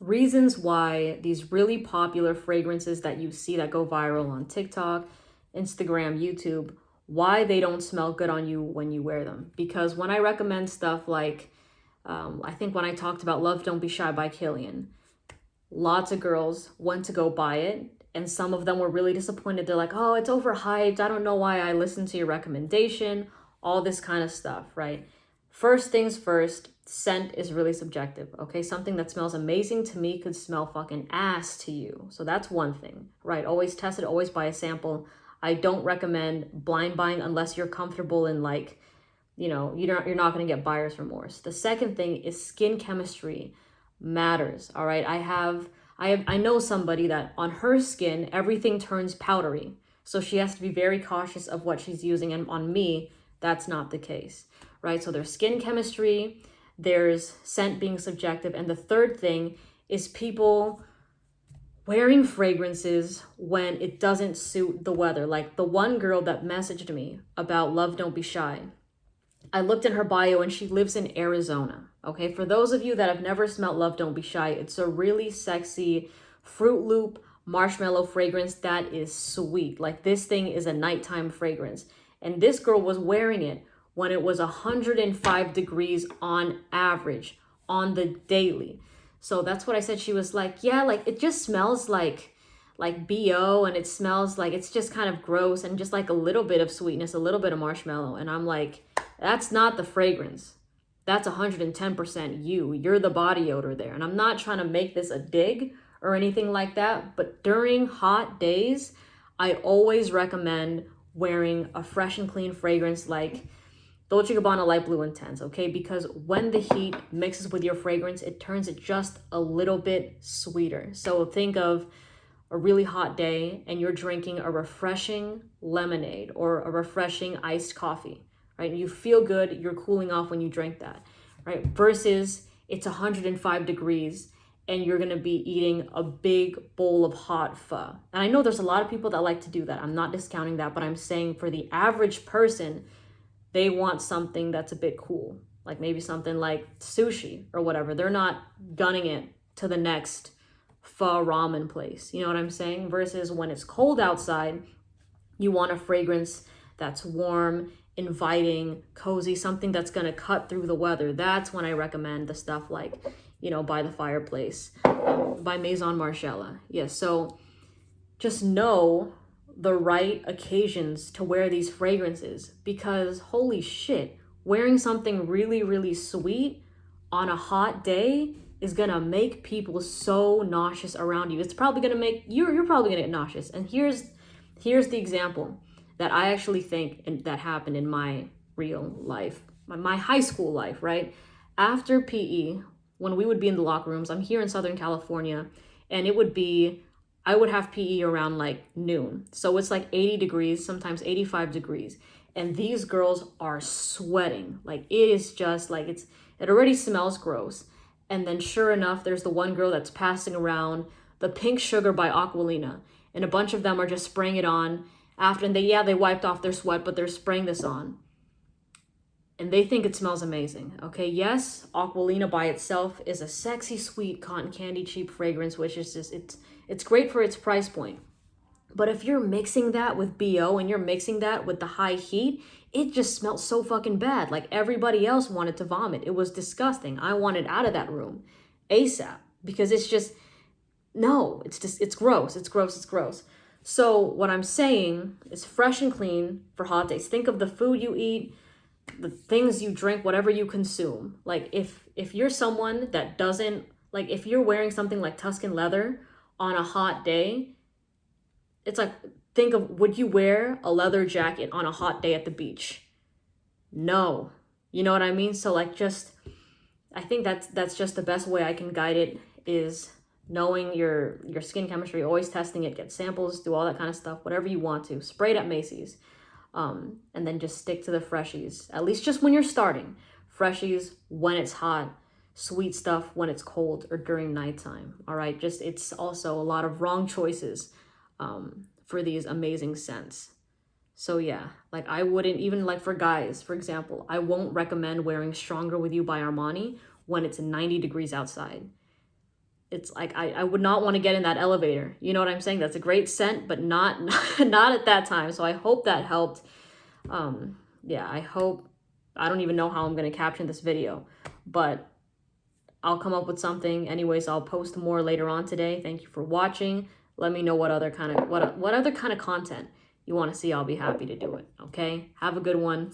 reasons why these really popular fragrances that you see that go viral on TikTok, Instagram, YouTube, why they don't smell good on you when you wear them. Because when I recommend stuff like, I think when I talked about Love Don't Be Shy by Killian, lots of girls went to go buy it, and some of them were really disappointed. They're like, oh, it's overhyped. I don't know why I listened to your recommendation, all this kind of stuff, right? First things first, scent is really subjective, okay? Something that smells amazing to me could smell fucking ass to you. So that's one thing, right? Always test it, always buy a sample. I don't recommend blind buying unless you're comfortable in like, you're not going to get buyer's remorse. The second thing is skin chemistry matters. All right. I know somebody that on her skin everything turns powdery. So she has to be very cautious of what she's using, and on me that's not the case. Right? So there's skin chemistry, there's scent being subjective, and the third thing is people wearing fragrances when it doesn't suit the weather. Like the one girl that messaged me about Love Don't Be Shy, I looked in her bio and she lives in Arizona. Okay, for those of you that have never smelled Love Don't Be Shy, it's a really sexy Fruit Loop marshmallow fragrance that is sweet. Like this thing is a nighttime fragrance. And this girl was wearing it when it was 105 degrees on average on the daily. So that's what I said. She was like, yeah, like it just smells like BO, and it smells like it's just kind of gross and just like a little bit of sweetness, a little bit of marshmallow. And I'm like, that's not the fragrance. That's 110% you. You're the body odor there. And I'm not trying to make this a dig or anything like that, but during hot days, I always recommend wearing a fresh and clean fragrance like Dolce & Gabbana Light Blue Intense, okay? Because when the heat mixes with your fragrance, it turns it just a little bit sweeter. So think of a really hot day and you're drinking a refreshing lemonade or a refreshing iced coffee, right? You feel good, you're cooling off when you drink that, right? Versus it's 105 degrees and you're gonna be eating a big bowl of hot pho. And I know there's a lot of people that like to do that. I'm not discounting that, but I'm saying for the average person, they want something that's a bit cool, like maybe something like sushi or whatever. They're not gunning it to the next pho ramen place. You know what I'm saying? Versus when it's cold outside, you want a fragrance that's warm, inviting, cozy, something that's going to cut through the weather. That's when I recommend the stuff like, By the Fireplace, by Maison Margiela. Yes, so just know the right occasions to wear these fragrances, because holy shit, wearing something really, really sweet on a hot day is gonna make people so nauseous around you. It's probably gonna make you're probably gonna get nauseous. And here's the example that I actually think that happened in my real life, my high school life, right? After PE, when we would be in the locker rooms, I'm here in Southern California, and I would have PE around like noon. So it's like 80 degrees, sometimes 85 degrees. And these girls are sweating. Like it is just like it already smells gross. And then sure enough, there's the one girl that's passing around the Pink Sugar by Aquilina. And a bunch of them are just spraying it on after, and they wiped off their sweat, but they're spraying this on. And they think it smells amazing. Okay, yes, Aquilina by itself is a sexy, sweet cotton candy cheap fragrance, which is just, it's great for its price point. But if you're mixing that with BO and you're mixing that with the high heat, it just smells so fucking bad. Like everybody else wanted to vomit. It was disgusting. I wanted out of that room ASAP, because it's just, no, it's gross. It's gross. It's gross. So what I'm saying is fresh and clean for hot days. Think of the food you eat, the things you drink, whatever you consume. Like if you're someone that doesn't, like if you're wearing something like Tuscan leather on a hot day, it's like, think of, would you wear a leather jacket on a hot day at the beach? No. You know what I mean? So like I think that's just the best way I can guide it, is knowing your skin chemistry, always testing it, get samples, do all that kind of stuff, whatever you want to. Spray it at Macy's. And then just stick to the freshies, at least just when you're starting. Freshies when it's hot, sweet stuff when it's cold or during nighttime. All right, just it's also a lot of wrong choices for these amazing scents. So yeah, like I wouldn't, even like for guys, for example, I won't recommend wearing Stronger With You by Armani when it's 90 degrees outside. it's like I would not want to get in that elevator. You know what I'm saying? That's a great scent, but not not at that time. So I hope that helped. Yeah, I hope, I don't even know how I'm going to caption this video, but I'll come up with something. Anyways, I'll post more later on today. Thank you for watching. Let me know what other kind of what other kind of content you want to see. I'll be happy to do it. Okay? Have a good one.